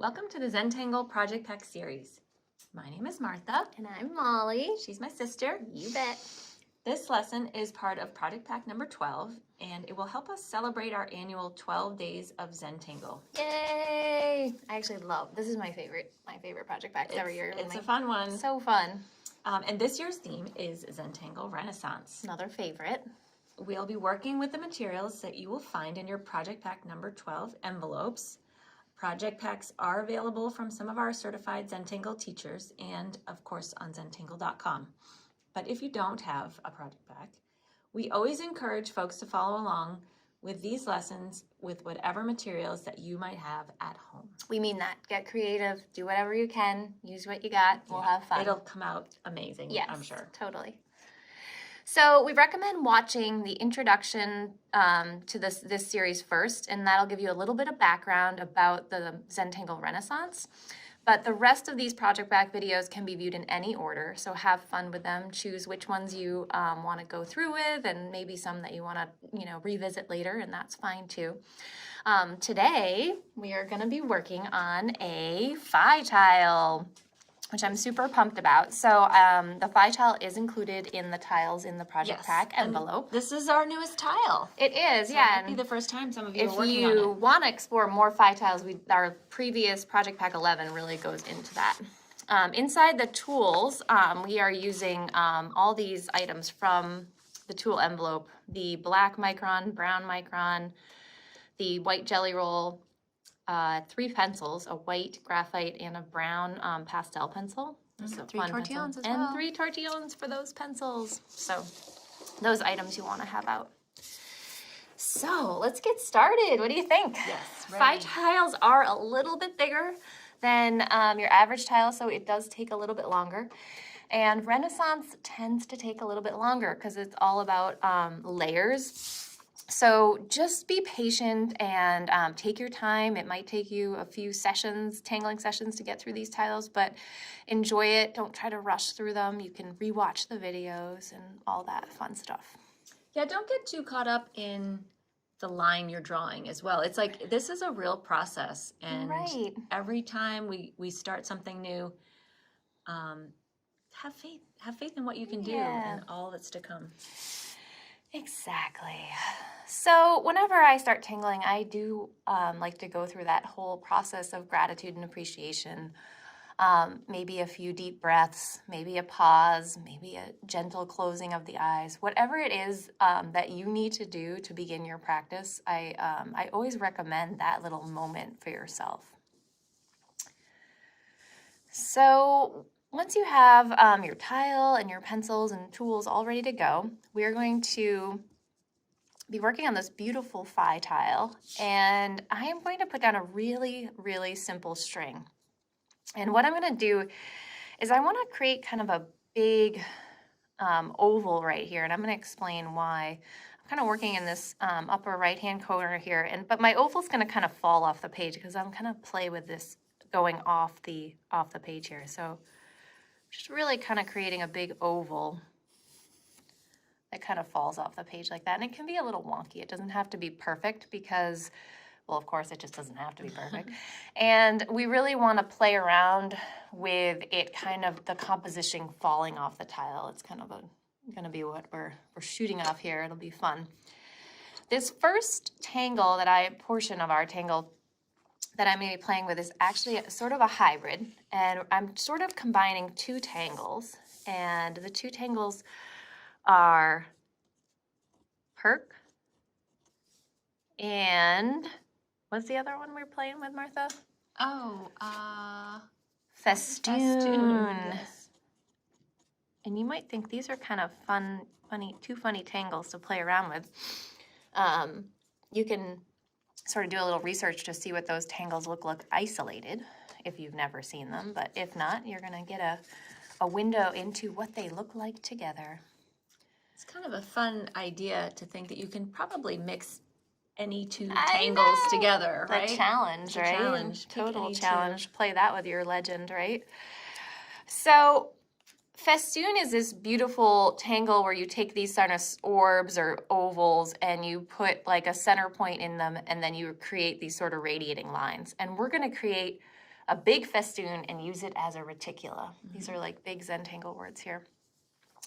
Welcome to the Zentangle Project Pack series. My name is Martha. And I'm Molly. She's my sister. You bet. This lesson is part of Project Pack number 12, and it will help us celebrate our annual 12 days of Zentangle. Yay! I actually love, this is my favorite project packs every year. It's a fun one. So fun. And this year's theme is Zentangle Renaissance. Another favorite. We'll be working with the materials that you will find in your Project Pack number 12 envelopes. Project packs are available from some of our certified Zentangle teachers and, of course, on Zentangle.com. But if you don't have a project pack, we always encourage folks to follow along with these lessons with whatever materials that you might have at home. We mean that. Get creative. Do whatever you can. Use what you got. We'll have fun. It'll come out amazing, yes, I'm sure. Totally. So we recommend watching the introduction to this series first, and that'll give you a little bit of background about the Zentangle Renaissance. But the rest of these project pack videos can be viewed in any order, so have fun with them. Choose which ones you want to go through with, and maybe some that you want to revisit later, and that's fine too. Today we are going to be working on a phi tile, which I'm super pumped about. So the phi tile is included in the tiles in the project pack envelope. This is our newest tile. It is, so yeah. It might be the first time some of you are working on it. If you want to explore more phi tiles, our previous project pack 11 really goes into that. Inside the tools, we are using all these items from the tool envelope: the black micron, brown micron, the white jelly roll, 3 pencils, a white graphite and a brown pastel pencil. So 3 tortillons as well. And 3 tortillons for those pencils. So those items you want to have out. So let's get started. What do you think? Yes, Phi tiles are a little bit bigger than your average tile, so it does take a little bit longer. And Renaissance tends to take a little bit longer because it's all about layers. So just be patient and take your time. It might take you a few tangling sessions to get through these tiles, but enjoy it. Don't try to rush through them. You can rewatch the videos and all that fun stuff. Yeah, don't get too caught up in the line you're drawing as well. It's like, this is a real process, and every time we start something new, have faith in what you can do and all that's to come. Exactly. So whenever I start tangling, I do like to go through that whole process of gratitude and appreciation. Maybe a few deep breaths, maybe a pause, maybe a gentle closing of the eyes. Whatever it is that you need to do to begin your practice, I always recommend that little moment for yourself. So once you have your tile and your pencils and tools all ready to go, we are going to be working on this beautiful phi tile, and I am going to put down a really, really simple string. And what I'm going to do is I want to create kind of a big oval right here, and I'm going to explain why. I'm kind of working in this upper right-hand corner here, but my oval's going to kind of fall off the page because I'm going to play with this going off the page here. So just really kind of creating a big oval that kind of falls off the page like that. And it can be a little wonky. It doesn't have to be perfect because, well, of course, it just doesn't have to be perfect. And we really want to play around with it, kind of the composition falling off the tile. It's kind of going to be what we're shooting off here. It'll be fun. This first portion of our tangle that I'm going to be playing with is actually sort of a hybrid, and I'm sort of combining 2 tangles, and the 2 tangles are perk and what's the other one we're playing with, Martha? Festoon. Yes. And you might think these are kind of two funny tangles to play around with. You can sort of do a little research to see what those tangles look like isolated if you've never seen them, but if not, you're going to get a window into what they look like together. It's kind of a fun idea to think that you can probably mix any 2 tangles together, right? The challenge, right? Challenge. Total challenge. Play that with your legend, right? So festoon is this beautiful tangle where you take these sort of orbs or ovals and you put like a center point in them, and then you create these sort of radiating lines. And we're going to create a big festoon and use it as a reticula. These are like big Zentangle words here.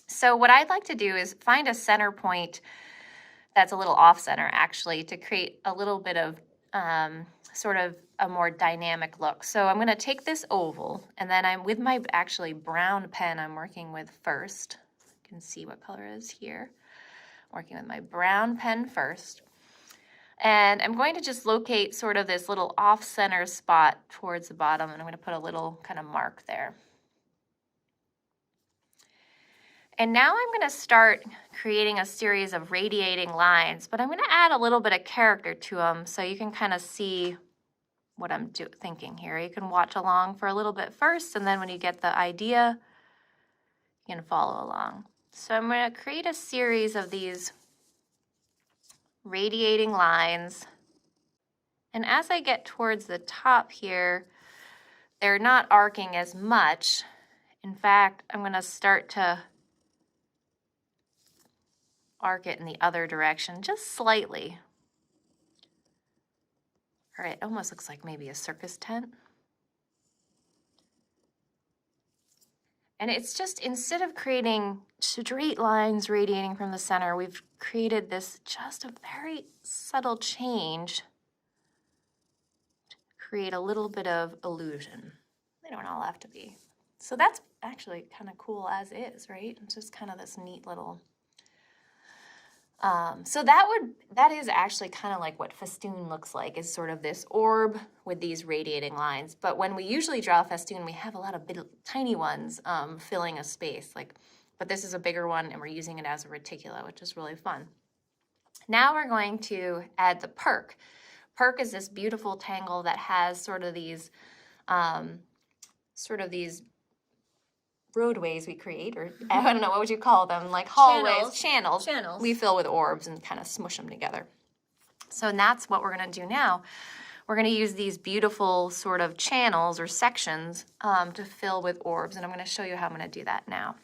So what I'd like to do is find a center point that's a little off center actually to create a little bit of sort of a more dynamic look. So I'm going to take this oval, and then I'm with my actually brown pen I'm working with first. You can see what color it is here. Working with my brown pen first. And I'm going to just locate sort of this little off-center spot towards the bottom, and I'm going to put a little kind of mark there. And now I'm going to start creating a series of radiating lines, but I'm going to add a little bit of character to them so you can kind of see what I'm thinking here. You can watch along for a little bit first, and then when you get the idea, you can follow along. So I'm going to create a series of these radiating lines. And as I get towards the top here, they're not arcing as much. In fact, I'm going to start to arc it in the other direction, just slightly. All right, it almost looks like maybe a circus tent. And it's just, instead of creating straight lines radiating from the center, we've created this just a very subtle change to create a little bit of illusion. They don't all have to be. So that's actually kind of cool as is, right? It's just kind of this neat little... So that is actually kind of like what festoon looks like, is sort of this orb with these radiating lines. But when we usually draw a festoon, we have a lot of tiny ones filling a space. But this is a bigger one, and we're using it as a reticula, which is really fun. Now we're going to add the perk. Perk is this beautiful tangle that has sort of these roadways we create, or I don't know, what would you call them? Like hallways, channels. We fill with orbs and kind of smush them together. So that's what we're going to do now. We're going to use these beautiful sort of channels or sections to fill with orbs, and I'm going to show you how I'm going to do that now.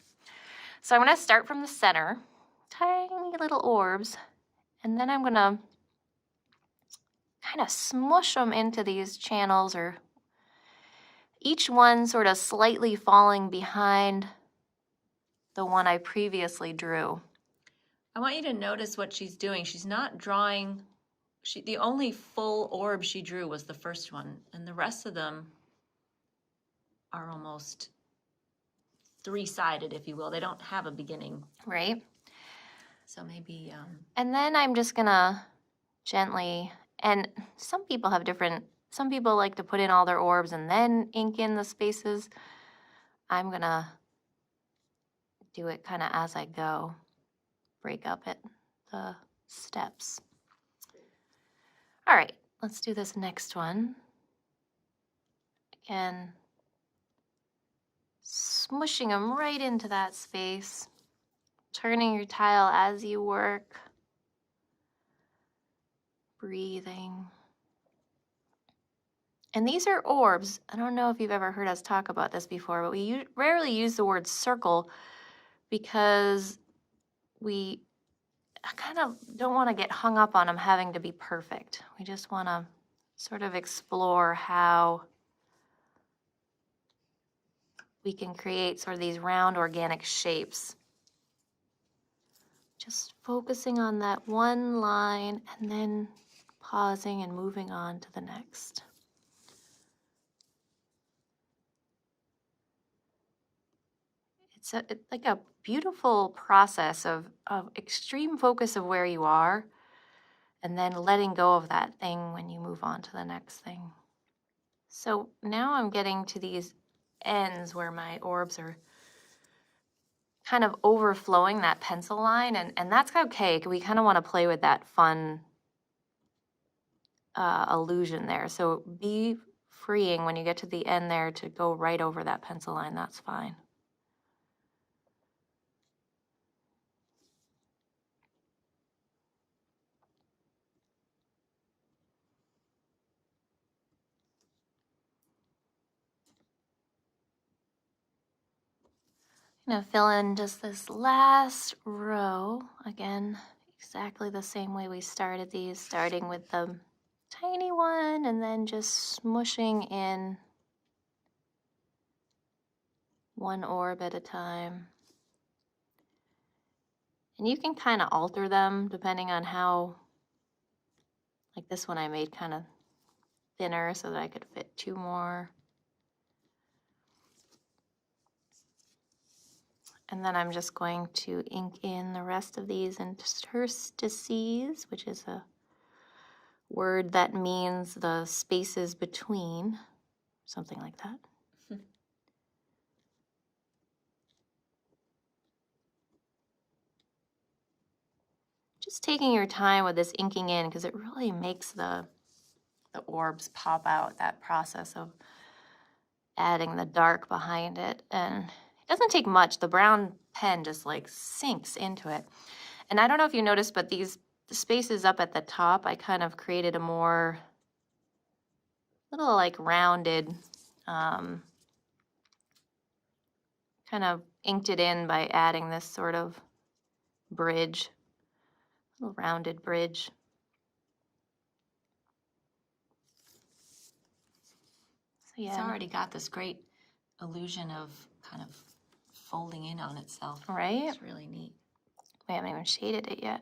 So I'm going to start from the center, tiny little orbs, and then I'm going to kind of smush them into these channels, or each one sort of slightly falling behind the one I previously drew. I want you to notice what she's doing. She's not drawing, the only full orb she drew was the first one, and the rest of them are almost three-sided, if you will. They don't have a beginning. Right. So maybe... And then I'm just gonna gently, and some people have different, some people like to put in all their orbs and then ink in the spaces. I'm gonna do it kind of as I go, break up the steps. All right, let's do this next one. Again, smushing them right into that space, turning your tile as you work, breathing. And these are orbs. I don't know if you've ever heard us talk about this before, but we rarely use the word circle because we kind of don't want to get hung up on them having to be perfect. We just want to sort of explore how we can create sort of these round organic shapes. Just focusing on that one line and then pausing and moving on to the next. It's like a beautiful process of extreme focus of where you are, and then letting go of that thing when you move on to the next thing. So now I'm getting to these ends where my orbs are kind of overflowing that pencil line, and that's okay. We kind of want to play with that fun illusion there. So be freeing when you get to the end there to go right over that pencil line. That's fine. I'm going to fill in just this last row, again, exactly the same way we started these, starting with the tiny one and then just smushing in one orb at a time. And you can kind of alter them depending on how, like this one I made kind of thinner so that I could fit 2 more. And then I'm just going to ink in the rest of these interstices, which is a word that means the spaces between, something like that. Just taking your time with this inking in, because it really makes the orbs pop out, that process of adding the dark behind it. And it doesn't take much. The brown pen just like sinks into it. And I don't know if you noticed, but the spaces up at the top, I kind of created a more little like rounded, kind of inked it in by adding this sort of bridge, little rounded bridge. So yeah, It's already got this great illusion of kind of folding in on itself. Right? It's really neat. We haven't even shaded it yet.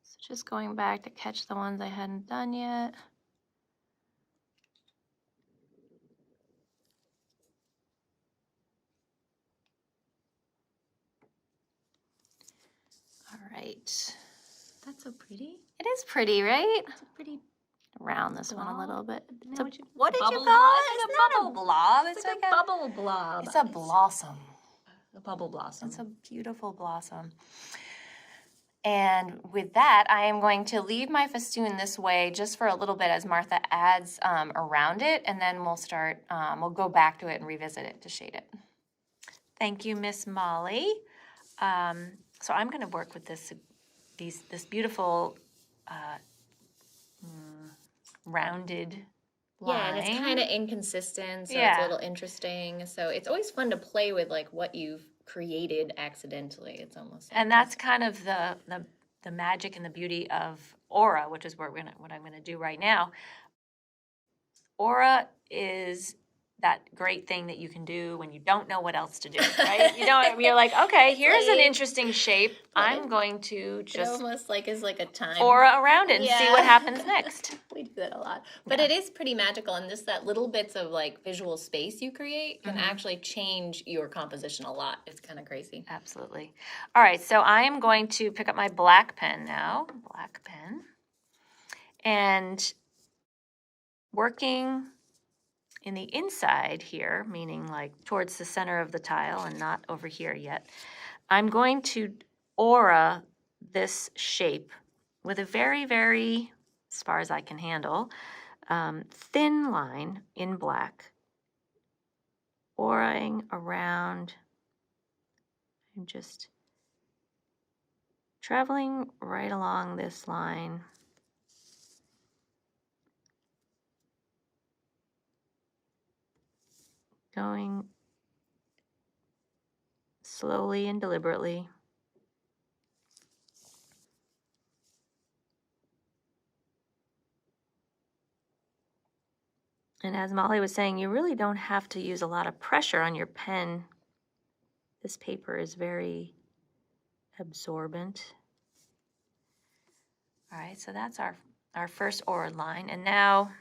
So just going back to catch the ones I hadn't done yet. All right. That's so pretty. It is pretty, right? It's a pretty Round this one a little bit. Now What did you bubble call blob? it? It's not a blob. It's like a bubble blob. It's a blossom. A bubble blossom. It's a beautiful blossom. And with that, I am going to leave my festoon this way just for a little bit as Martha adds around it, and then we'll start, we'll go back to it and revisit it to shade it. Thank you, Miss Molly. So I'm going to work with this beautiful rounded line. Yeah, and it's kind of inconsistent, so Yeah. it's a little interesting. So it's always fun to play with like what you've created accidentally. It's almost like And that's kind of the magic and the beauty of aura, which is what I'm gonna do right now. Aura is that great thing that you can do when you don't know what else to do, right? You're like, okay, here's an like- interesting shape. I'm going to it just almost like is like a time aura around it and see what happens next. We do that a lot. But it is pretty magical, and just that little bits of like visual space you create can actually change your composition a lot. It's kind of crazy. Absolutely. All right, so I am going to pick up my black pen now, black pen, and working in the inside here, meaning like towards the center of the tile and not over here yet, I'm going to aura this shape with a very, very, as far as I can handle, thin line in black, auraing around. I'm just traveling right along this line. Going slowly and deliberately. And as Molly was saying, you really don't have to use a lot of pressure on your pen. This paper is very absorbent. All right, so that's our first aura line. And now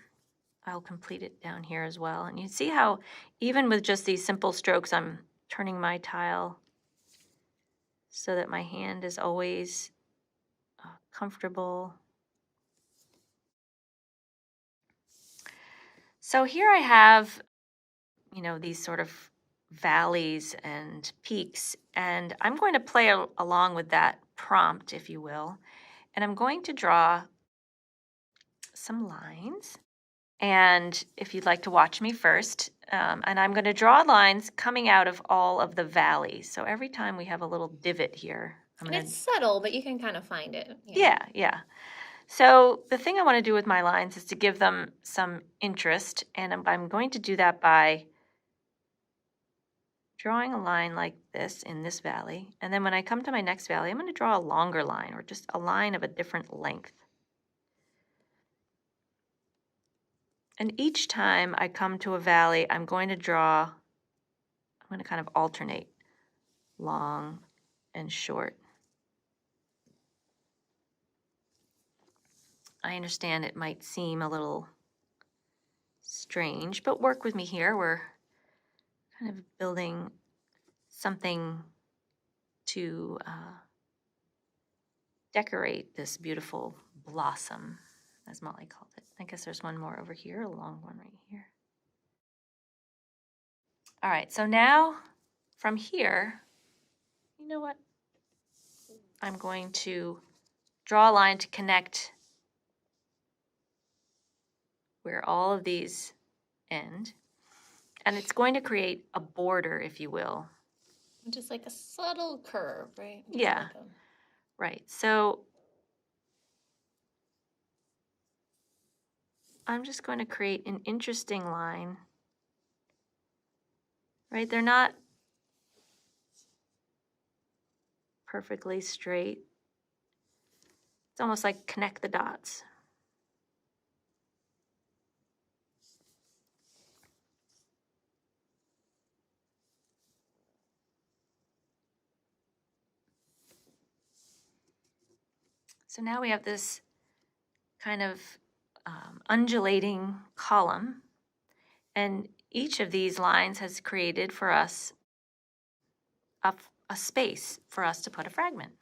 I'll complete it down here as well. And you see how even with just these simple strokes, I'm turning my tile so that my hand is always comfortable. So here I have, these sort of valleys and peaks, and I'm going to play along with that prompt, if you will, and I'm going to draw some lines. And if you'd like to watch me first, and I'm going to draw lines coming out of all of the valleys. So every time we have a little divot here. And it's subtle, but you can kind of find it. Yeah. So the thing I want to do with my lines is to give them some interest, and I'm going to do that by drawing a line like this in this valley. And then when I come to my next valley, I'm going to draw a longer line, or just a line of a different length. And each time I come to a valley, I'm going to kind of alternate long and short. I understand it might seem a little strange, but work with me here. We're kind of building something to decorate this beautiful blossom, as Molly called it. I guess there's one more over here, a long one right here. All right, so now from here, you know what? I'm going to draw a line to connect where all of these end. And it's going to create a border, if you will. Just like a subtle curve, right? Yeah, like right. So I'm just going to create an interesting line. Right, they're not perfectly straight. It's almost like connect the dots. So now we have this kind of undulating column, and each of these lines has created for us a space for us to put a fragment.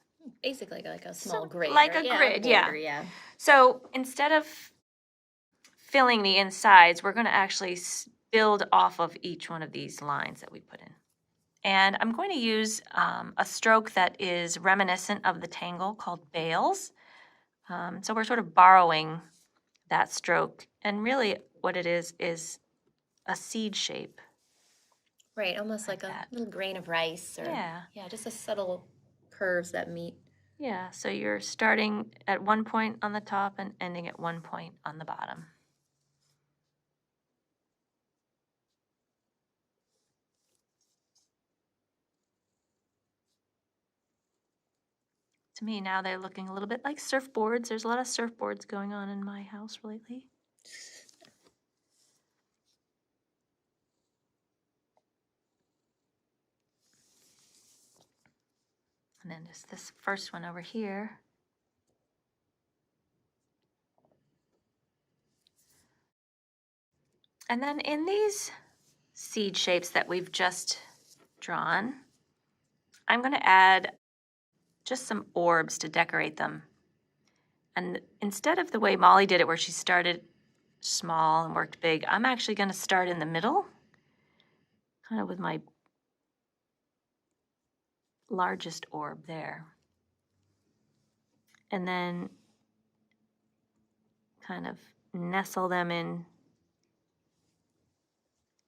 basically like a small grid. Like right? a grid, border, yeah. So instead of filling the insides, we're going to actually build off of each one of these lines that we put in. And I'm going to use a stroke that is reminiscent of the tangle called Bales. So we're sort of borrowing that stroke. And really what it is a seed shape. Right, almost like that. a little grain of rice. Or, Yeah. Yeah, just a subtle curves that meet. Yeah, so you're starting at one point on the top and ending at one point on the bottom. To me now they're looking a little bit like surfboards. There's a lot of surfboards going on in my house lately. And then just this first one over here. And then in these seed shapes that we've just drawn, I'm going to add just some orbs to decorate them. And instead of the way Molly did it, where she started small and worked big, I'm actually going to start in the middle, kind of with my largest orb there. And then kind of nestle them in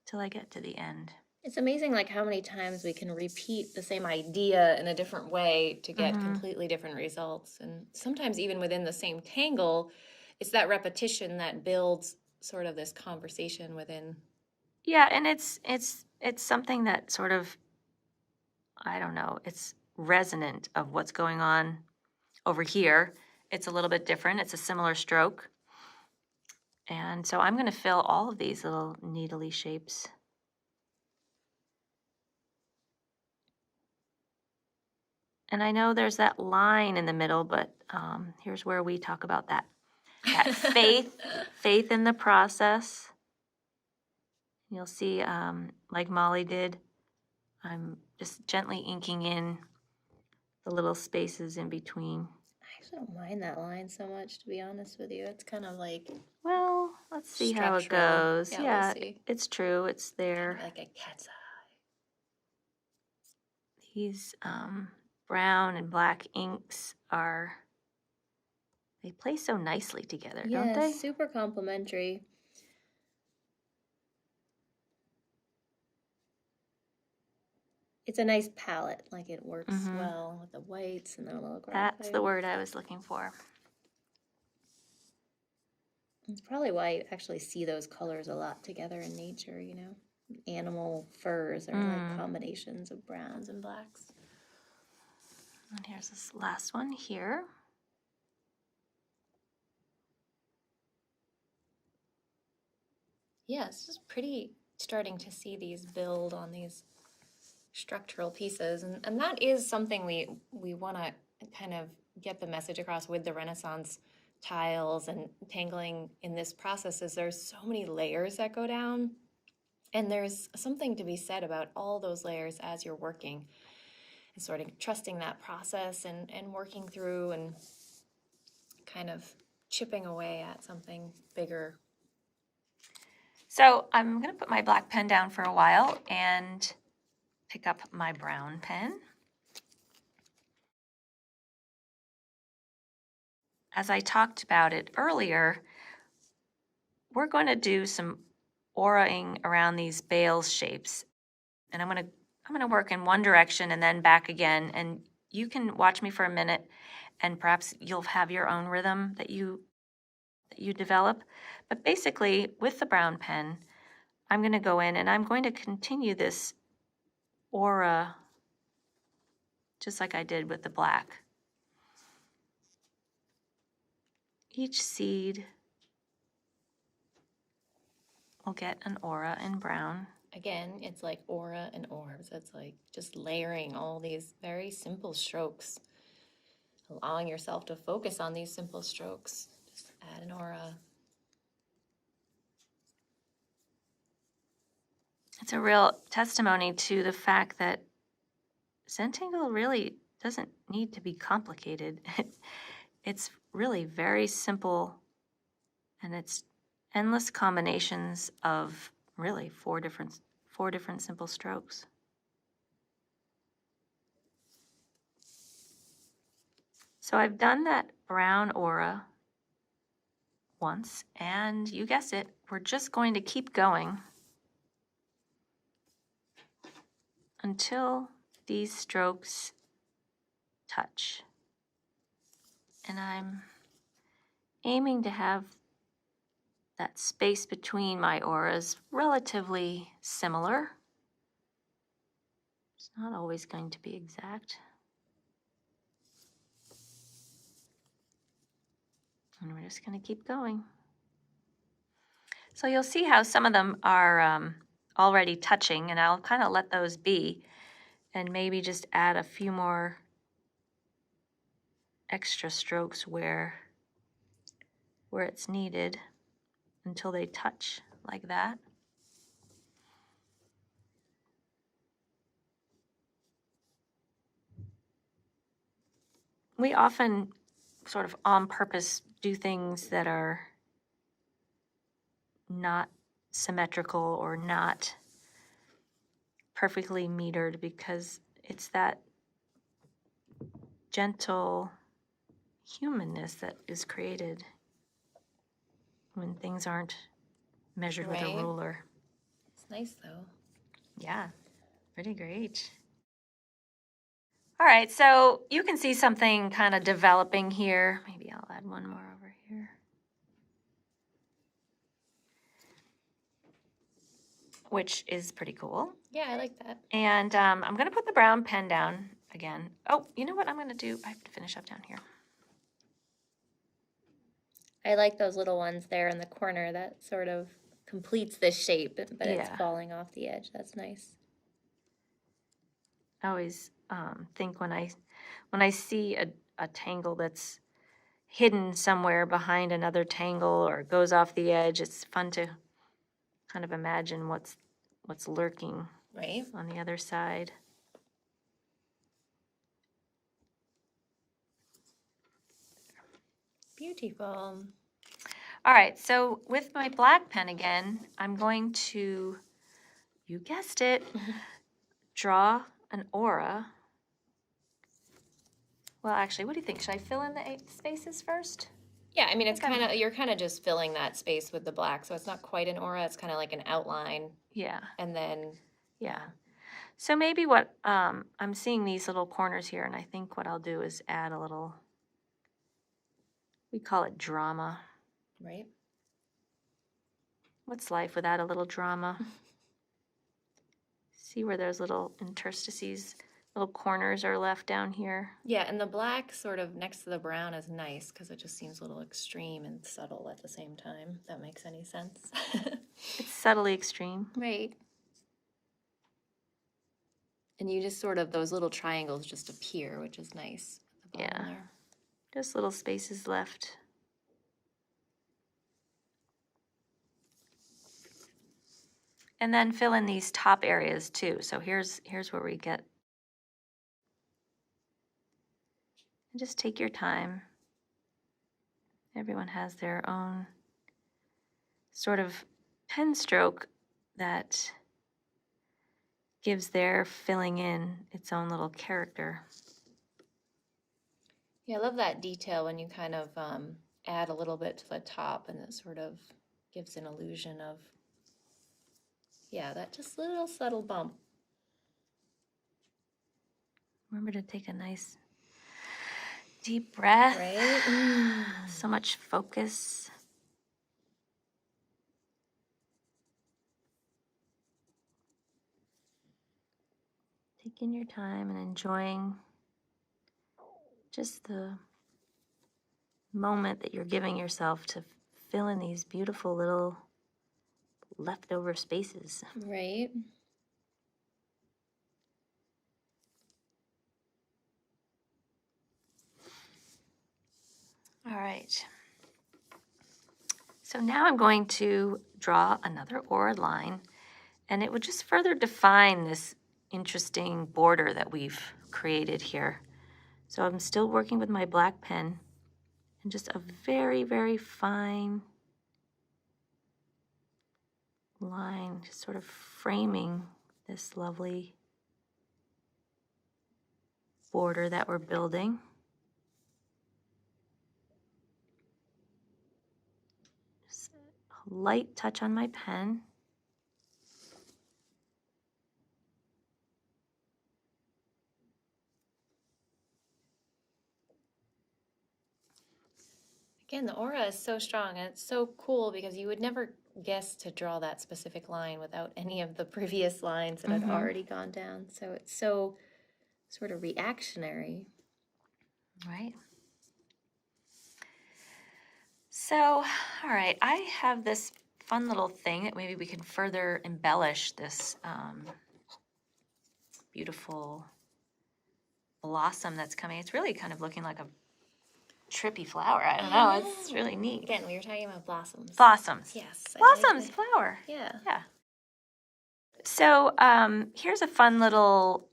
till I get to the end. It's amazing like how many times we can repeat the same idea in a different way to get completely different results. And sometimes even within the same tangle, it's that repetition that builds sort of this conversation within. Yeah, and it's something that sort of, I don't know, it's resonant of what's going on over here. It's a little bit different. It's a similar stroke. And so I'm going to fill all of these little needly shapes. And I know there's that line in the middle, but here's where we talk about that. That faith in the process. You'll see, like Molly did, I'm just gently inking in the little spaces in between. I actually don't mind that line so much, to be honest with you. It's kind of like, Well, let's see how it structural. goes. Yeah, we'll see. It's true. It's there. like a cat's eye. These brown and black inks they play so nicely together, don't they? Super complementary. It's a nice palette, like it works well with the whites and the little graphite. That's the word I was looking for. It's probably why you actually see those colors a lot together in nature, you know? Animal furs are like combinations of browns and blacks. And here's this last one here. Yeah, it's just pretty starting to see these build on these structural pieces. And that is something we want to kind of get the message across with the Renaissance tiles and tangling in this process is there's so many layers that go down. And there's something to be said about all those layers as you're working and sort of trusting that process and working through and kind of chipping away at something bigger. So I'm going to put my black pen down for a while and pick up my brown pen. As I talked about it earlier, we're going to do some auraing around these bales shapes. And I'm going to work in one direction and then back again. And you can watch me for a minute and perhaps you'll have your own rhythm that you develop. But basically, with the brown pen, I'm going to go in and I'm going to continue this aura just like I did with the black. Each seed will get an aura in brown. Again, it's like aura and orbs. It's like just layering all these very simple strokes, allowing yourself to focus on these simple strokes. Just add an aura. It's a real testimony to the fact that Zentangle really doesn't need to be complicated. It's really very simple, and it's endless combinations of really four different simple strokes. So I've done that brown aura once, and you guessed it, we're just going to keep going until these strokes touch. And I'm aiming to have that space between my auras relatively similar. It's not always going to be exact. And we're just going to keep going. So you'll see how some of them are already touching, and I'll kind of let those be and maybe just add a few more extra strokes where it's needed until they touch like that. We often sort of on purpose do things that are not symmetrical or not perfectly metered because it's that gentle humanness that is created when things aren't measured with a ruler. It's nice though. Yeah, pretty great. All right, so you can see something kind of developing here. Maybe I'll add one more over here. Which is pretty cool. Yeah, I like that. And I'm going to put the brown pen down again. Oh, you know what I'm going to do? I have to finish up down here. I like those little ones there in the corner that sort of completes this shape, but it's falling off the edge. That's nice. I always think when I see a tangle that's hidden somewhere behind another tangle or goes off the edge, it's fun to kind of imagine what's lurking on the other side. Beautiful. All right, so with my black pen again, I'm going to, you guessed it, draw an aura. Well, actually, what do you think? Should I fill in the 8 spaces first? Yeah, I mean, it's kind of, you're kind of just filling that space with the black, so it's not quite an aura, it's kind of like an outline. Yeah. And then... Yeah. So maybe what, I'm seeing these little corners here, and I think what I'll do is add a little, we call it drama. Right. What's life without a little drama? See where those little interstices little corners are left down here. Yeah, and the black sort of next to the brown is nice because it just seems a little extreme and subtle at the same time. If that makes any sense. It's subtly extreme. Right. And you just sort of, those little triangles just appear, which is nice. At the bottom there. Just little spaces left. And then fill in these top areas too. So here's where we get. And just take your time. Everyone has their own sort of pen stroke that gives their filling in its own little character. Yeah, I love that detail when you kind of add a little bit to the top and it sort of gives an illusion of, yeah, that just little subtle bump. Remember to take a nice deep breath. Right? So much focus. Taking your time and enjoying just the moment that you're giving yourself to fill in these beautiful little leftover spaces. Right. All right. So now I'm going to draw another aura line, and it would just further define this interesting border that we've created here. So I'm still working with my black pen and just a very, very fine line, just sort of framing this lovely border that we're building. Just a light touch on my pen. Again, the aura is so strong and it's so cool because you would never guess to draw that specific line without any of the previous lines that had already gone down. So it's so sort of reactionary. Right. So, all right, I have this fun little thing that maybe we can further embellish this beautiful blossom that's coming. It's really kind of looking like a trippy flower. I don't know. It's really neat. Again, we were talking about blossoms. Blossoms. Yes. Blossoms, flower. Yeah. Yeah. So here's a fun little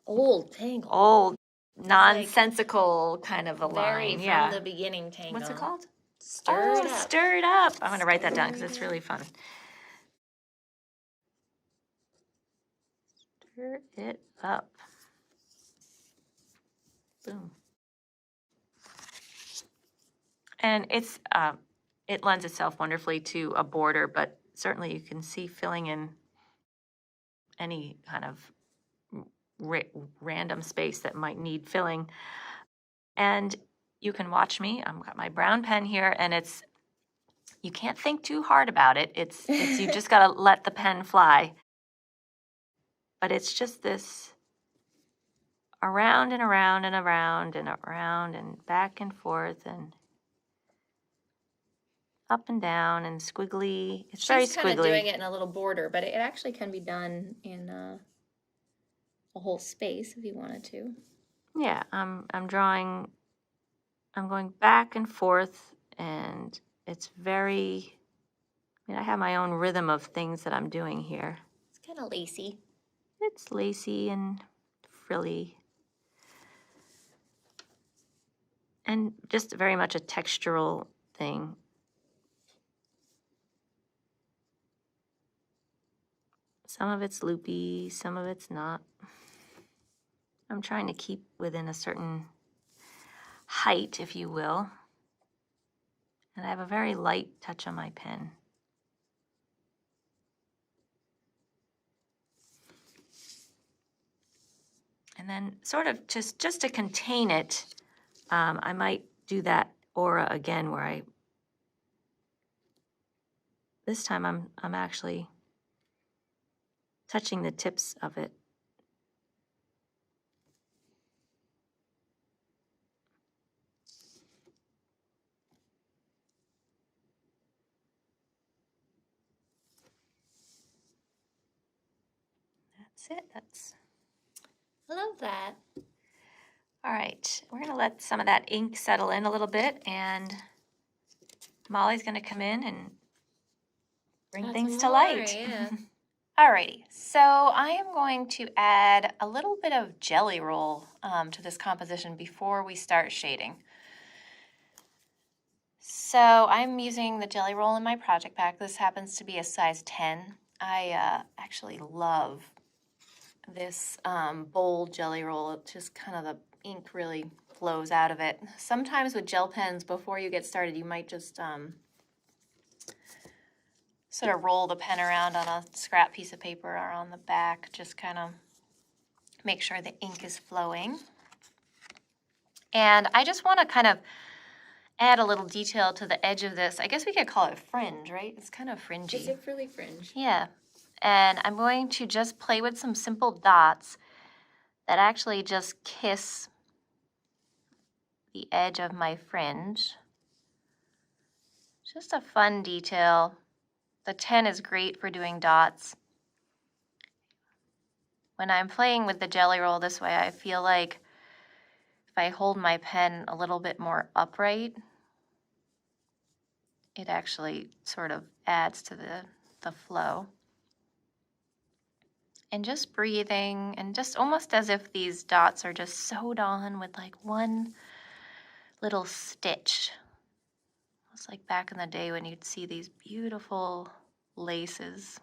Old tangle. old nonsensical kind of a Very line. from Yeah. the beginning tangle. What's it called? Stir it up. Stir it up. I'm going to write that down because it's really fun. Stir it up. Boom. And it's it lends itself wonderfully to a border, but certainly you can see filling in any kind of random space that might need filling. And you can watch me. I've got my brown pen here, and it's, you can't think too hard about it. It's you just got to let the pen fly. But it's just this around and around and around and around and back and forth and up and down and squiggly. It's very She's kind of squiggly. doing it in a little border, but it actually can be done in a whole space if you wanted to. Yeah, I'm drawing, I'm going back and forth, and it's very, I mean, I have my own rhythm of things that I'm doing here. It's kind of lacy. It's lacy and frilly. And just very much a textural thing. Some of it's loopy, some of it's not. I'm trying to keep within a certain height, if you will. And I have a very light touch on my pen. And then sort of just to contain it, I might do that aura again where this time I'm actually touching the tips of it it. I love that. All right, we're gonna let some of that ink settle in a little bit, and Molly's gonna come in and bring Add things some to more, light. yeah. Alrighty, so I am going to add a little bit of jelly roll to this composition before we start shading. So I'm using the jelly roll in my project pack. This happens to be a size 10. I actually love this bold jelly roll. It just kind of the ink really flows out of it. Sometimes with gel pens, before you get started, you might just sort of roll the pen around on a scrap piece of paper or on the back, just kind of make sure the ink is flowing. And I just want to kind of add a little detail to the edge of this. I guess we could call it fringe, right? It's kind of fringy. It's a frilly fringe. Yeah. And I'm going to just play with some simple dots that actually just kiss the edge of my fringe. Just a fun detail. The 10 is great for doing dots. When I'm playing with the jelly roll this way, I feel like if I hold my pen a little bit more upright, it actually sort of adds to the flow. And just breathing, and just almost as if these dots are just sewed on with like one little stitch. It's like back in the day when you'd see these beautiful laces.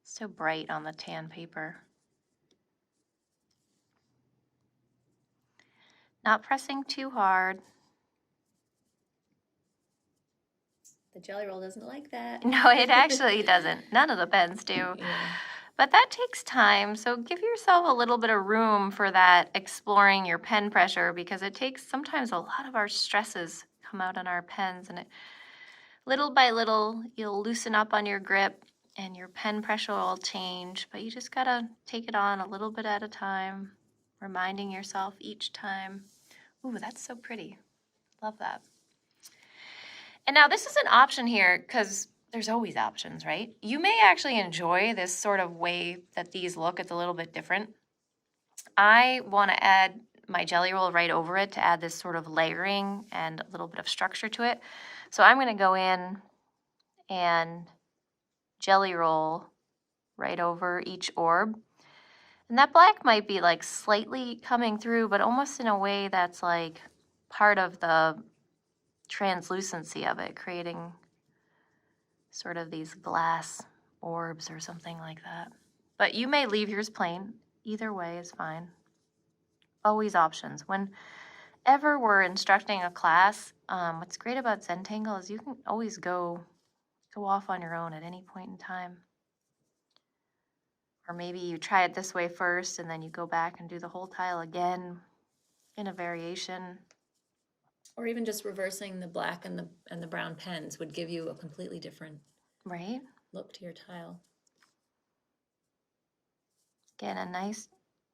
So bright on the tan paper. Not pressing too hard. The jelly roll doesn't like that. No, it actually doesn't. None of the pens do. Yeah. But that takes time, so give yourself a little bit of room for that exploring your pen pressure, because it takes sometimes a lot of our stresses come out on our pens, and little by little you'll loosen up on your grip and your pen pressure will change, but you just gotta take it on a little bit at a time, reminding yourself each time. Ooh, that's so pretty. Love that. And now this is an option here because there's always options, right? You may actually enjoy this sort of way that these look. It's a little bit different. I want to add my jelly roll right over it to add this sort of layering and a little bit of structure to it. So I'm going to go in and jelly roll right over each orb. And that black might be like slightly coming through, but almost in a way that's like part of the translucency of it, creating sort of these glass orbs or something like that. But you may leave yours plain. Either way is fine. Always options. Whenever we're instructing a class, what's great about Zentangle is you can always go off on your own at any point in time. Or maybe you try it this way first and then you go back and do the whole tile again in a variation. Or even just reversing the black and the brown pens would give you a completely different look to your tile. Again, a nice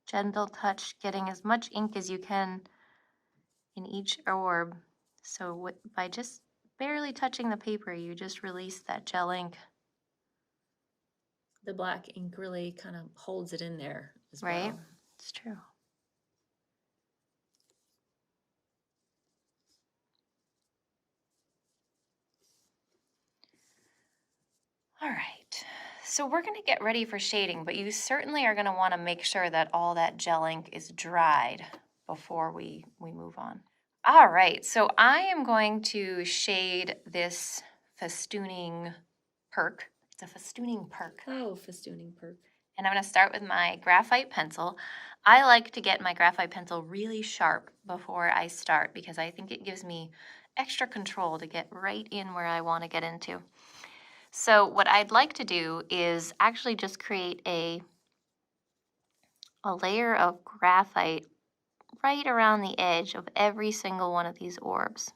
gentle touch, getting as much ink as you can in each orb. So by just barely touching the paper, you just release that gel ink. The black ink really kind of holds it in there as well. Right? It's true. All right, so we're going to get ready for shading, but you certainly are going to want to make sure that all that gel ink is dried before we move on. All right, so I am going to shade this festooning perk. It's a festooning perk. Oh, festooning perk. And I'm going to start with my graphite pencil. I like to get my graphite pencil really sharp before I start because I think it gives me extra control to get right in where I want to get into. So what I'd like to do is actually just create a layer of graphite right around the edge of every single one of these orbs.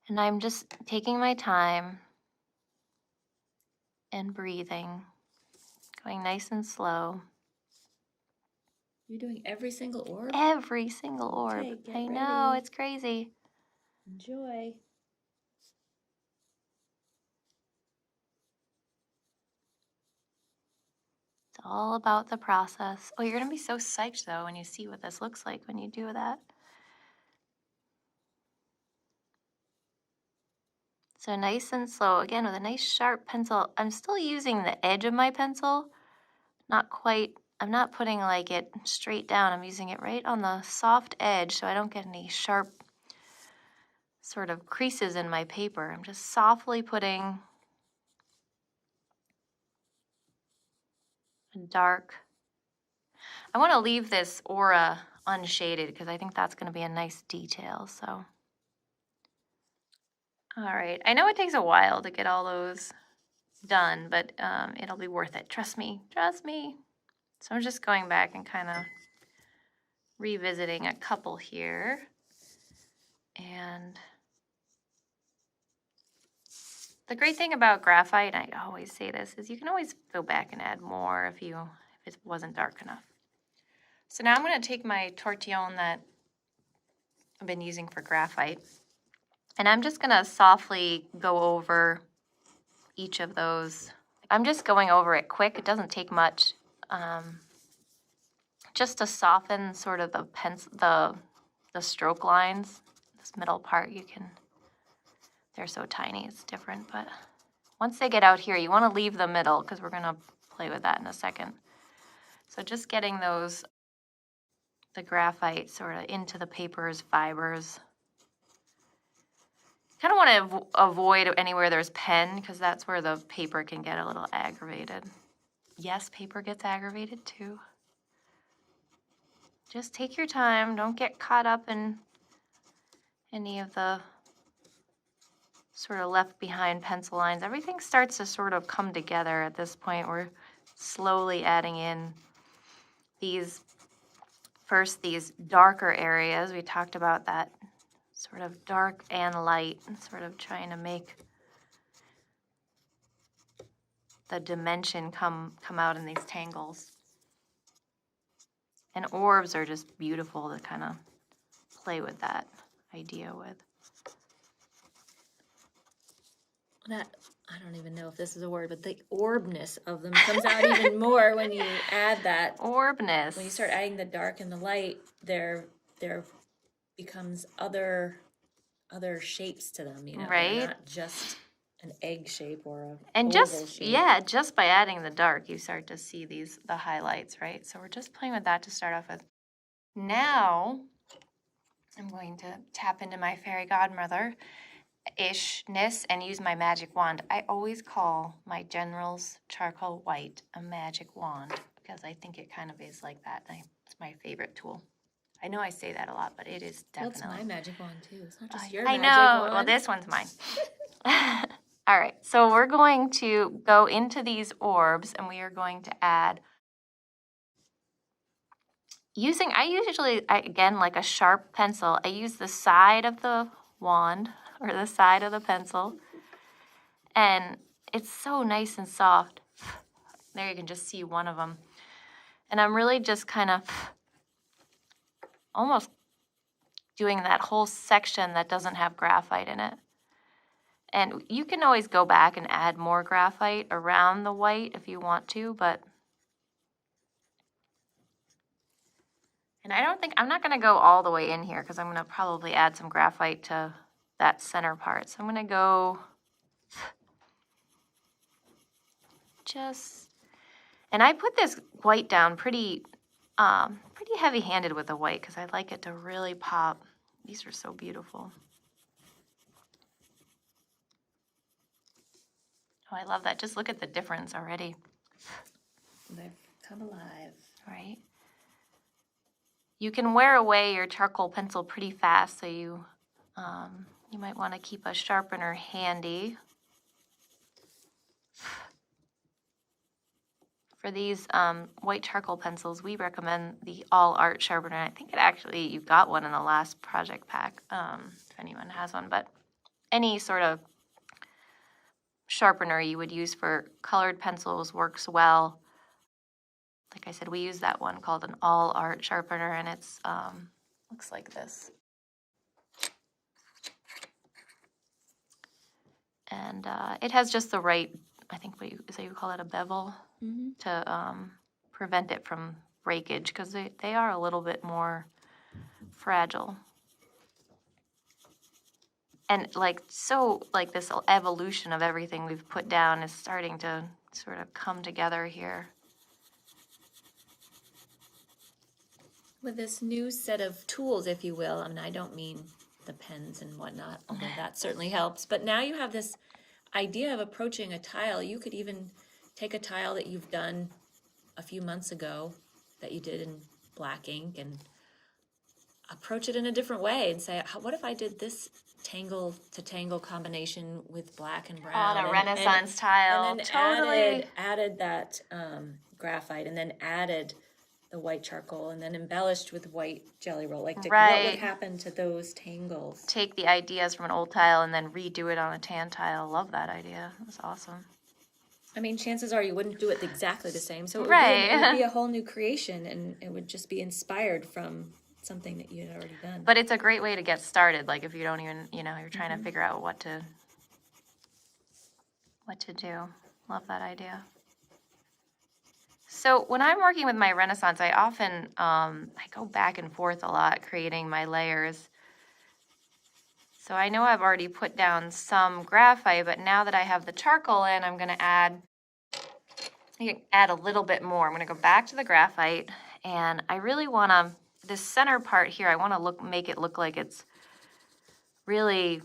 And I'm just taking my time and breathing, going nice and slow. You're doing every single orb? Every single orb. Okay, get I know, ready. it's crazy. Enjoy. all about the process. Oh, you're going to be so psyched, though, when you see what this looks like when you do that. So nice and slow, again, with a nice sharp pencil. I'm still using the edge of my pencil, not quite, I'm not putting like it straight down. I'm using it right on the soft edge so I don't get any sharp sort of creases in my paper. I'm just softly putting a dark. I want to leave this aura unshaded because I think that's going to be a nice detail. So, all right. I know it takes a while to get all those done, but it'll be worth it. Trust me. Trust me. So I'm just going back and kind of revisiting a couple here. And the great thing about graphite, I always say this, is you can always go back and add more if it wasn't dark enough. So now I'm going to take my tortillon that I've been using for graphite, and I'm just going to softly go over each of those. I'm just going over it quick. It doesn't take much. Just to soften sort of the stroke lines. This middle part, they're so tiny, it's different, but once they get out here, you want to leave the middle because we're going to play with that in a second. So just getting the graphite sort of into the paper's fibers. Kind of want to avoid anywhere there's pen because that's where the paper can get a little aggravated. Yes, paper gets aggravated too. Just take your time. Don't get caught up in any of the sort of left behind pencil lines. Everything starts to sort of come together at this point. We're slowly adding in these darker areas. We talked about that sort of dark and light, and sort of trying to make the dimension come out in these tangles. And orbs are just beautiful to kind of play with that idea with. That, I don't even know if this is a word, but the orbness of them comes out even more when you add that. Orbness. When you start adding the dark and the light, there becomes other shapes to them, you know. Right. They're not just an egg shape or a and oval just shape. Yeah, just by adding the dark, you start to see the highlights, right? So we're just playing with that to start off with. Now I'm going to tap into my fairy godmother ishness and use my magic wand. I always call my General's charcoal white a magic wand because I think it kind of is like that. It's my favorite tool. I know I say that a lot, but it is definitely. Well, it's my magic wand too. It's not just your I magic know. wand. Well, this one's mine. All right, so we're going to go into these orbs and we are going to add I usually, again, like a sharp pencil, I use the side of the wand or the side of the pencil, and it's so nice and soft. There you can just see one of them. And I'm really just kind of almost doing that whole section that doesn't have graphite in it. And you can always go back and add more graphite around the white if you want to, but and I'm not going to go all the way in here because I'm going to probably add some graphite to that center part. So I'm going to go and I put this white down pretty heavy-handed with the white because I like it to really pop. These are so beautiful. Oh, I love that. Just look at the difference already. They've come alive. Right? You can wear away your charcoal pencil pretty fast, so you might want to keep a sharpener handy. For these white charcoal pencils, we recommend the All Art sharpener. I think you got one in the last project pack, if anyone has one, but any sort of sharpener you would use for colored pencils works well. Like I said, we use that one called an All Art sharpener, and it's looks like this. And it has just the right, I think you call it a bevel, to prevent it from breakage, because they are a little bit more fragile. And like this evolution of everything we've put down is starting to sort of come together here. With this new set of tools, if you will, I mean, I don't mean the pens and whatnot, although that certainly helps, but now you have this idea of approaching a tile. You could even take a tile that you've done a few months ago that you did in black ink and approach it in a different way and say, what if I did this tangle to tangle combination with black and brown on a Renaissance tile, and then totally added that graphite, and then added the white charcoal, and then embellished with white jelly roll. Like, what would happen to those tangles? Take the ideas from an old tile and then redo it on a tan tile. Love that idea. That's awesome. I mean, chances are you wouldn't do it exactly the same, so it would be a whole new creation, and it would just be inspired from something that you had already done. But it's a great way to get started. Like if you don't even, you're trying to figure out what to do. Love that idea. So when I'm working with my Renaissance, I often, I go back and forth a lot creating my layers. So I know I've already put down some graphite, but now that I have the charcoal in, I'm going to add a little bit more. I'm going to go back to the graphite, and I really want to, this center part here, I want to make it look like it's really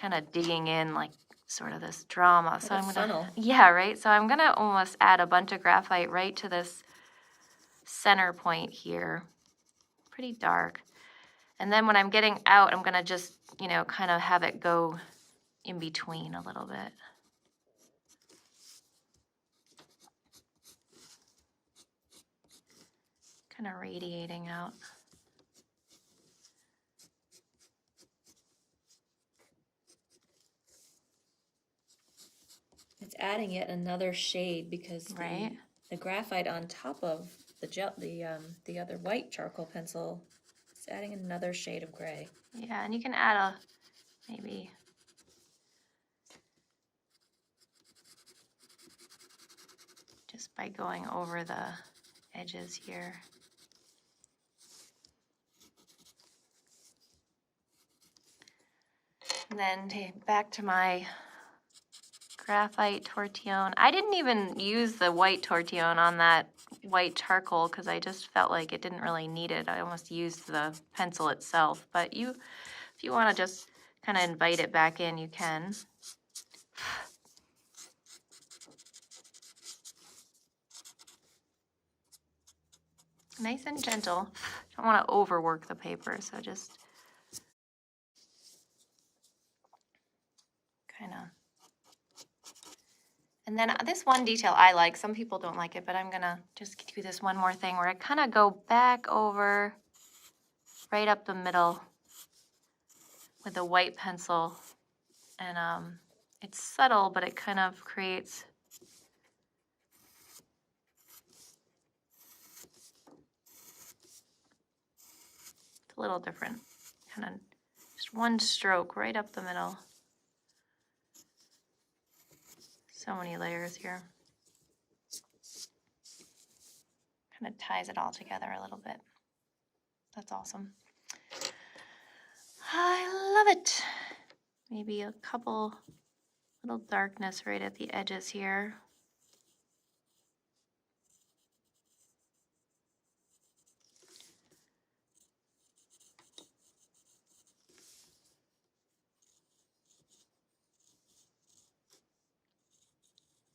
kind of digging in, like sort of this drama. So I'm gonna funnel. Yeah, right. So I'm gonna almost add a bunch of graphite right to this center point here. Pretty dark. And then when I'm getting out, I'm gonna just, kind of have it go in between a little bit. Kind of radiating out. It's adding yet another shade because the graphite on top of the other white charcoal pencil, it's adding another shade of gray. Yeah, and you can add maybe just by going over the edges here. And then back to my graphite tortillon. I didn't even use the white tortillon on that white charcoal because I just felt like it didn't really need it. I almost used the pencil itself. But if you want to just kind of invite it back in, you can. Nice and gentle. Don't want to overwork the paper, so just kind of. And then this one detail I like, some people don't like it, but I'm gonna just do this one more thing where I kind of go back over right up the middle with a white pencil. And it's subtle, but it kind of creates a little different. Kind of just one stroke right up the middle. So many layers here. Kind of ties it all together a little bit. That's awesome. I love it. Maybe a couple little darkness right at the edges here.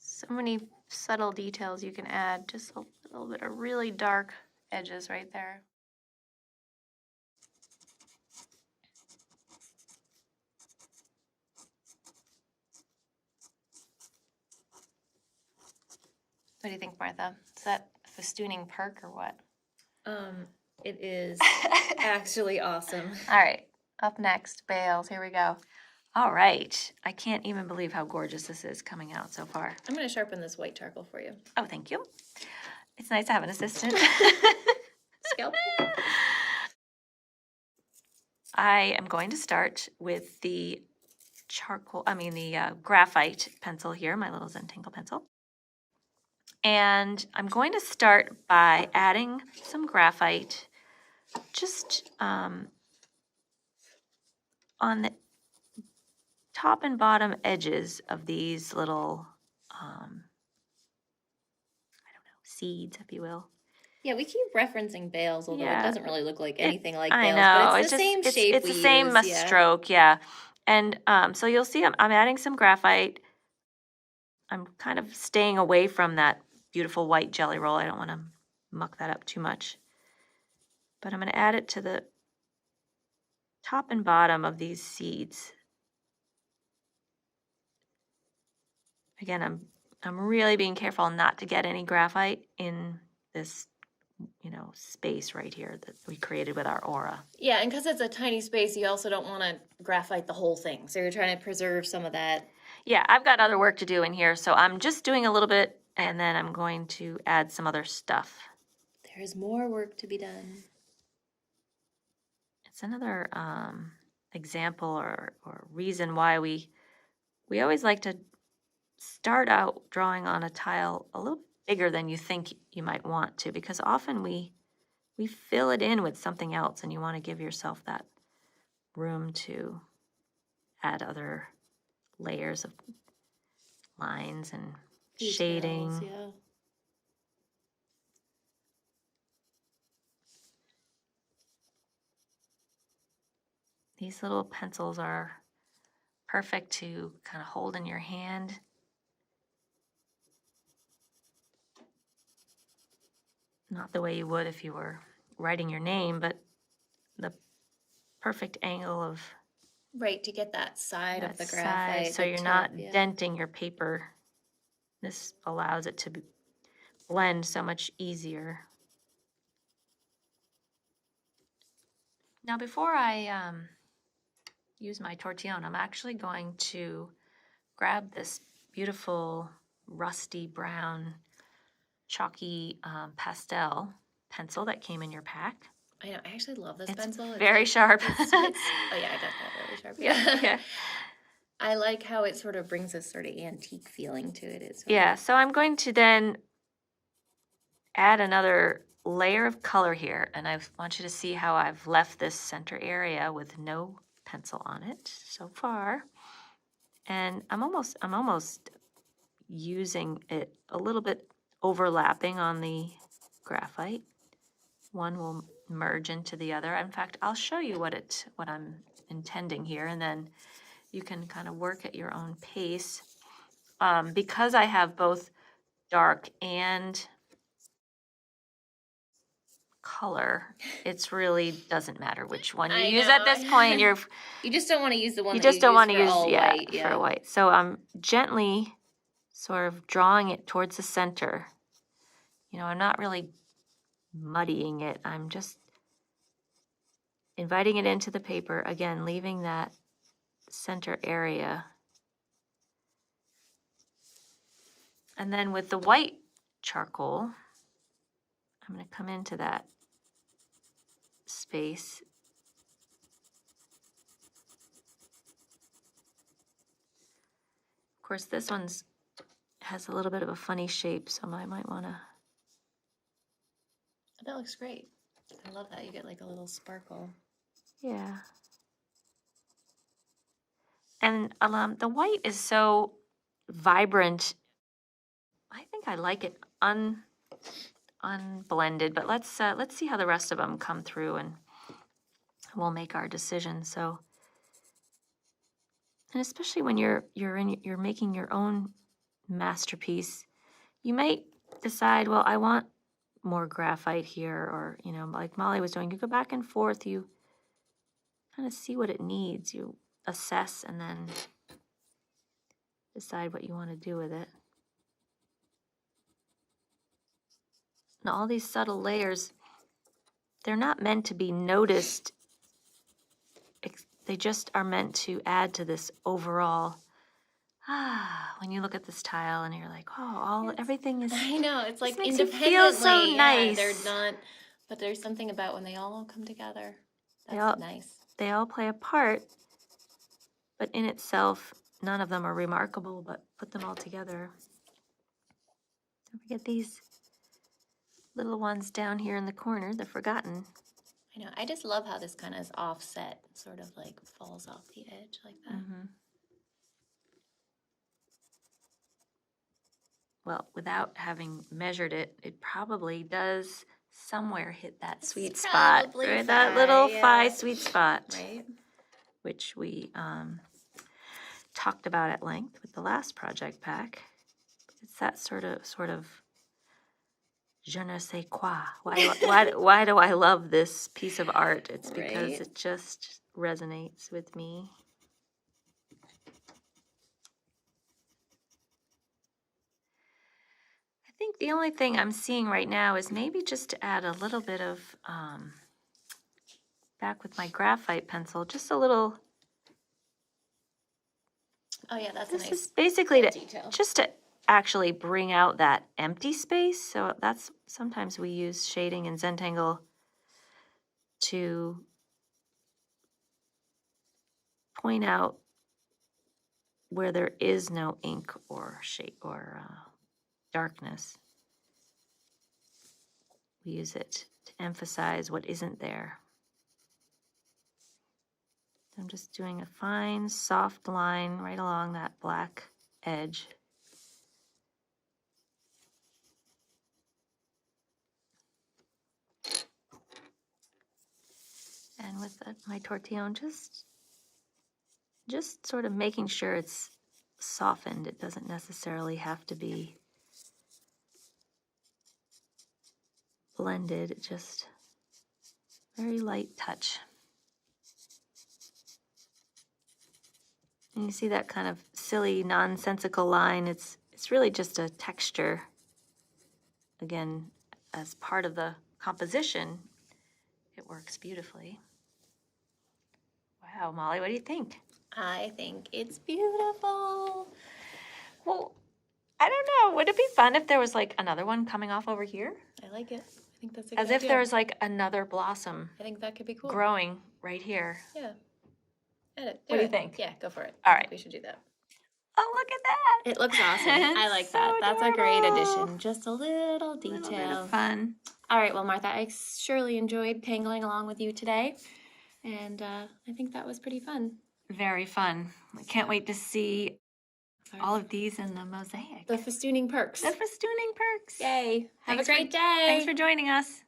So many subtle details you can add, just a little bit of really dark edges right there. What do you think, Martha? Is that a festooning perk or what? It is actually awesome. All right, up next, bales. Here we go. All right. I can't even believe how gorgeous this is coming out so far. I'm going to sharpen this white charcoal for you. Oh, thank you. It's nice to have an assistant. Scalpel. I am going to start with the graphite pencil here, my little Zentangle pencil. And I'm going to start by adding some graphite just on the top and bottom edges of these little, I don't know, seeds, if you will. Yeah, we keep referencing bales, although Yeah. it doesn't really look like anything like I bales. know. But it's the same shape. It's the same stroke, yeah. And so you'll see I'm adding some graphite. I'm kind of staying away from that beautiful white jelly roll. I don't want to muck that up too much. But I'm going to add it to the top and bottom of these seeds. Again, I'm really being careful not to get any graphite in this, space right here that we created with our aura. Yeah, and because it's a tiny space, you also don't want to graphite the whole thing. So you're trying to preserve some of that. Yeah, I've got other work to do in here, so I'm just doing a little bit, and then I'm going to add some other stuff. There is more work to be done. It's another example or reason why we always like to start out drawing on a tile a little bigger than you think you might want to, because often we fill it in with something else, and you want to give yourself that room to add other layers of lines and Details, shading. Yeah. These little pencils are perfect to kind of hold in your hand. Not the way you would if you were writing your name, but the perfect angle of Right, to get that side of the that graphite. side, so the you're tip, not yeah. denting your paper. This allows it to blend so much easier. Now, before I use my tortillon, I'm actually going to grab this beautiful rusty brown chalky pastel pencil that came in your pack. I know. I actually love this It's pencil. very sharp. Oh yeah, I got that really sharp. Yeah. Yeah. I like how it sort of brings this sort of antique feeling to it. It's Yeah, so I'm going to then add another layer of color here, and I want you to see how I've left this center area with no pencil on it so far. And I'm almost using it a little bit overlapping on the graphite. One will merge into the other. In fact, I'll show you what I'm intending here, and then you can kind of work at your own pace. Because I have both dark and color, it's really doesn't matter which one you use at this point. You just don't want to use the one You that just don't want to use white. for white. So I'm gently sort of drawing it towards the center. I'm not really muddying it. I'm just inviting it into the paper, again, leaving that center area. And then with the white charcoal, I'm going to come into that space. Of course, this one's has a little bit of a funny shape, so I might want to. That looks great. I love that. You get like a little sparkle. Yeah. And the white is so vibrant. I think I like it unblended, but let's see how the rest of them come through, and we'll make our decision. So, and especially when you're making your own masterpiece, you might decide, well, I want more graphite here, or like Molly was doing, you go back and forth, you kind of see what it needs, you assess, and then decide what you want to do with it. Now, all these subtle layers, they're not meant to be noticed. They just are meant to add to this overall. When you look at this tile and you're like, oh, everything is. I know, it's like makes you independently. feel so nice. They're not, but there's something about when they all come together. That's nice. They all play a part, but in itself, none of them are remarkable, but put them all together, Don't forget these little ones down here in the corner, the forgotten. I know. I just love how this kind of is offset, sort of like falls off the edge like that. Mm-hmm. Well, without having measured it, it probably does somewhere hit that sweet spot, right? That little phi sweet spot, right? Which we talked about at length with the last project pack. It's that sort of je ne sais quoi. Why do I love this piece of art? It's because it just resonates with me. I think the only thing I'm seeing right now is maybe just to add a little bit of, back with my graphite pencil, just a little. Oh yeah, that's this a nice is basically to detail. Just to actually bring out that empty space. So that's sometimes we use shading in Zentangle to point out where there is no ink or shade or darkness. We use it to emphasize what isn't there. I'm just doing a fine, soft line right along that black edge. And with my tortillon, just sort of making sure it's softened. It doesn't necessarily have to be blended, just very light touch. And you see that kind of silly, nonsensical line. It's really just a texture. Again, as part of the composition, it works beautifully. Wow, Molly, what do you think? I think it's beautiful. Well, I don't know. Would it be fun if there was like another one coming off over here? I like it. I think that's a good As if idea. there was like another blossom I think that could be cool. growing right here. Yeah. Edit. What do you think? Yeah, go for it. All right. We should do that. Oh, look at that. It looks awesome. I like So that. That's a great adorable. addition. Just a little detail. A little bit of fun. All right, well, Martha, I surely enjoyed tangling along with you today. And I think that was pretty fun. Very fun. I can't wait to see all of these in the mosaic. The festooning perks. The festooning perks. Yay. Have Thanks a great day. Thanks for joining us.